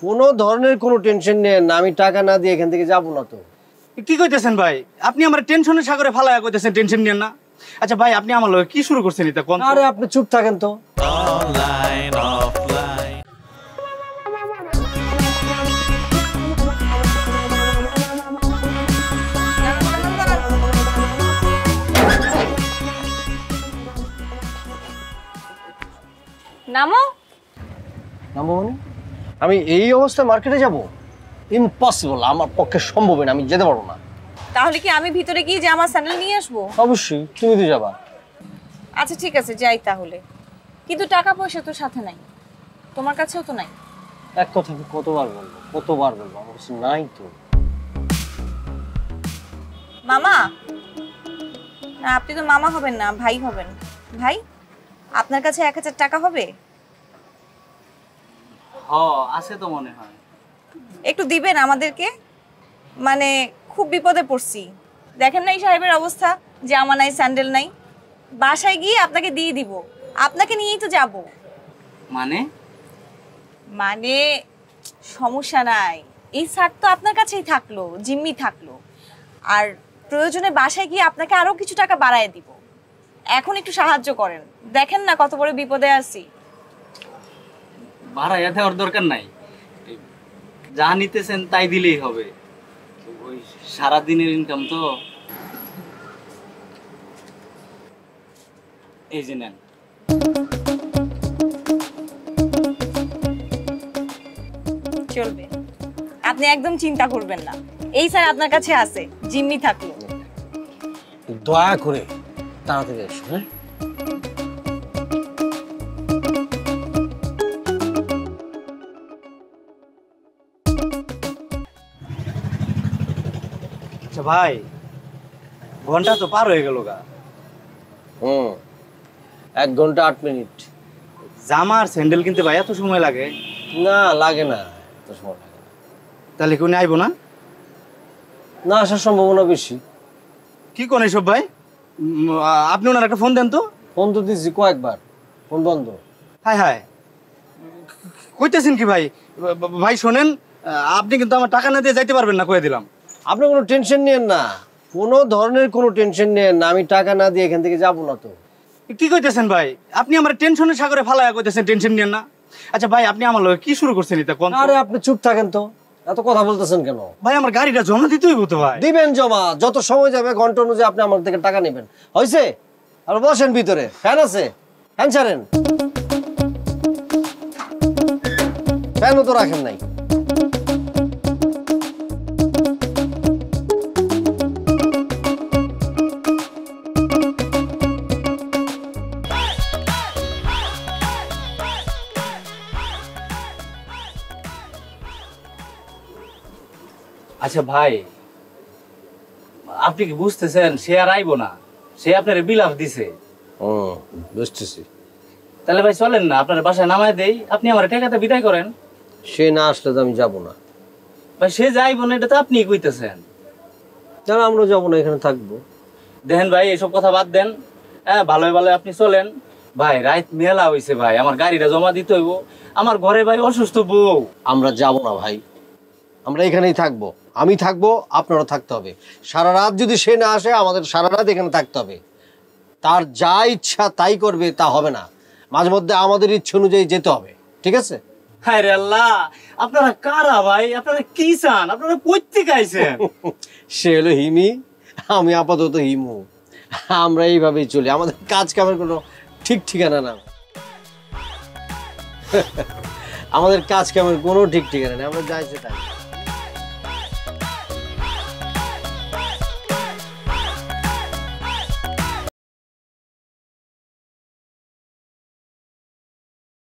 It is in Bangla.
কোনো ধরনের কোনো টেনশন নেন না, আমি টাকা না দিয়ে এখান থেকে যাবো না। তো কি কইতেছেন ভাই? আপনি আমার টেনশনের সাগরে ফালায়া কইতেছেন টেনশন নিয়েন না। আচ্ছা ভাই, আপনি আমার লগে কি শুরু করছেন এটা কোন? আরে আপনি চুপ থাকেন তো। অনলাইন অফলাইন নামো। নামো মানে? আমি এই অবস্থায় মার্কেটে যাব? ইম্পসিবল, আমার পক্ষে সম্ভব না, আমি যেতে পারবো না। তাহলে কি আমি ভিতরে গিয়ে জামা স্যান্ডেল নিয়ে আসবো? অবশ্যই, তুমি তো যাবা। আচ্ছা ঠিক আছে, যাই তাহলে। কিন্তু টাকা পয়সা তো সাথে নাই, তোমার কাছেও তো নাই। এক কথা আমি কতবার বলবো, আমার কাছে নাই তো। মামা না, আপনি তো মামা হবেন না, ভাই হবেন। ভাই, আপনার কাছে 1000 টাকা হবে? আছে তো মনে হয়। একটু দিবেন আমাদেরকে, মানে খুব বিপদে পড়ছি। দেখেন না এই সাহেবের অবস্থা, জামা নাই স্যান্ডেল নাই। বাসায় গিয়ে আপনাকে দিয়ে দিব, আপনাকে নিয়েই তো যাব। মানে সমস্যা নাই, এই শার্ট তো আপনার কাছেই থাকলো, জিম্মি থাকলো। আর প্রয়োজনে বাসায় গিয়ে আপনাকে আরো কিছু টাকা বাড়ায় দিব। এখন একটু সাহায্য করেন, দেখেন না কত বড় বিপদে আছি। বাড়াইয়া দেওয়ার দরকার নাই, যা নিতেছেন তাই দিলেই হবে। ওই সারাদিনের ইনকাম তো। এই যে নেন। চলবে, আপনি একদম চিন্তা করবেন না। এই স্যার আপনার কাছে আছে, জিম্মি থাকলো। দয়া করে তাড়াতাড়ি এসো। হ্যাঁ, আচ্ছা ভাই, ঘন্টা তো পার হয়ে গেল গা। 1 ঘন্টা 8 মিনিট। জামা আর স্যান্ডেল কিনতে ভাই এত সময় লাগে? না লাগে না, এত সময় লাগে না। তাহলে কেউ আইবো না? না আসার সম্ভাবনা বেশি। কি কোন এসব ভাই? আপনি ওনার একটা ফোন দেন তো। ফোন তো দিচ্ছি কয়েকবার, ফোন বন্ধ। হায় হায়, কইতেছেন কি ভাই? ভাই শোনেন, আপনি কিন্তু আমার টাকা না দিয়ে যাইতে পারবেন না, কয়ে দিলাম। আপনি কোনো টেনশন নেন না, কোনো ধরনের কোনো টেনশন নেন না, আমি টাকা না দিয়ে এখান থেকে যাবো না। তো কি কইতেছেন ভাই? আপনি আমার টেনশনের সাগরে ফালায়া কইতেছেন টেনশন নিয়েন না। আচ্ছা ভাই, আপনি আমার লগে কি শুরু করছেন এটা কোন? আরে আপনি চুপ থাকেন তো, এত কথা বলতেছেন কেন? ভাই আমার গাড়িটা জমা দিতে হইব তো ভাই। দিবেন জমা, যত সময় যাবে ঘন্টা অনুযায়ী আপনি আমার থেকে টাকা নেবেন। হয়েছে? আর বসেন ভিতরে, ফ্যান আছে, ফ্যান ছাড়েন। ফ্যানও তো রাখেন নাই। আচ্ছা ভাই, আপনি কি বুঝতেছেন সে আর আইবো না? সে আপনার বিলাপ দিছে। বুঝতেছি। তাহলে ভাই চলেন না, আপনার বাসায় নামায় দেই, আপনি আমার টাকাটা বিদায় করেন। সে না আসলে তো আমি যাবো না। ভাই সে যাইবো না, এটা তো আপনি কইতেছেন। তাহলে আমরা যাবো না, এখানে থাকবো। দেখেন ভাই, এসব কথা বাদ দেন। হ্যাঁ, ভালোই ভালো আপনি চলেন। ভাই রাত মেলা হইছে ভাই, আমার গাড়িটা জমা দিতে হইব। আমার ঘরে ভাই অসুস্থ বউ। আমরা যাবো না ভাই, আমরা এখানেই থাকবো। আমি থাকবো, আপনারও থাকতে হবে। সারা রাত যদি সে না আসে, আমাদের সারা রাত এখানে থাকতে হবে। তার যা ইচ্ছা তাই করবে, তা হবে না। মাঝে মধ্যে আমাদের ইচ্ছে অনুযায়ী যেতে হবে, ঠিক আছে? হায় রে আল্লাহ, আপনারা কারা ভাই? আপনারা কি চান? আপনারা কই থেকে আইছেন? সে হলো হিমি, আমি আপাতত হিমু। আমরা এইভাবেই চলি, আমাদের কাজ কামের কোনো ঠিক ঠিকানা না। আমাদের কাজ কামের কোনো ঠিক ঠিকানা নেই, আমরা যাই সেটাই।